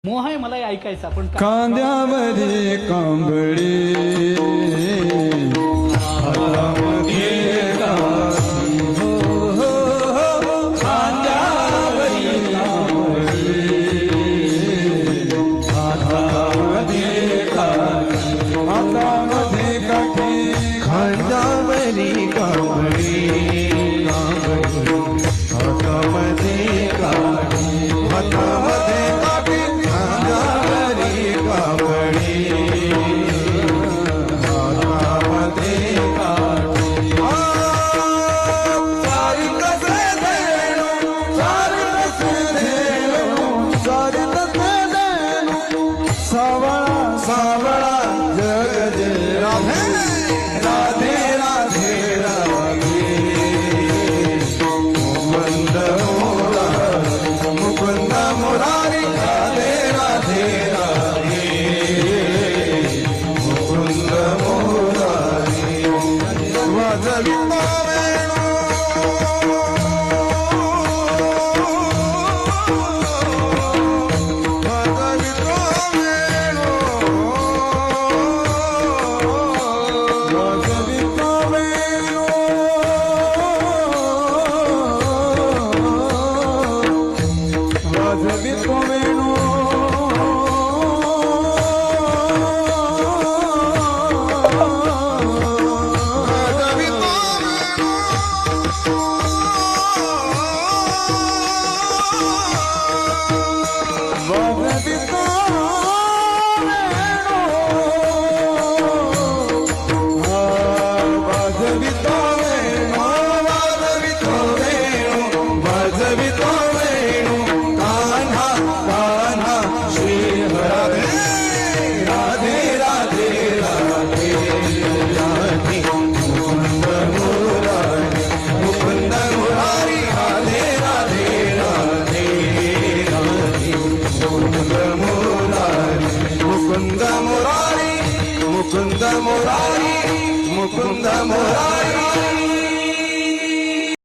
मोह आहे मला ऐकायचा पण कांद्यावरी कांबळी हातामध्ये काठी, हो, हो, हो, कांद्यावरी कांबळी हातामध्ये काठी, हातामध्ये काठी, खांद्यावरी कांबळी हातामध्ये काठी, हातामध्ये काठी, खांद्यावरी कांबळी हातामध्ये काठी. सारी कसे देणू, सारी कसे देणू, सारी कसे देणू, सावळा सावळा जग जे राधे राधे राधे राधे. मुकुंद मुरारी, मुकुंद मुरारी, राधे राधे राधे. मुकुंद मुरारी वाजवितो वेणू, वाजवितो वेणू, वाजवितो वेणू, वाजवितो वेणू. वाजवितो वेणू, वाजवितो वेणू, वाजवितो वेणू, वाजवितो वेणू. कान्हा कान्हा श्री राधे राधे राधे राधे राधे. मुकुंद मुरारी, मुकुंद मुरारी, राधे राधे राधे राधे. मुकुंद मुरारी, मुकुंद मुरारी, मुकुंद मुरारी, मुकुंद मुरारी.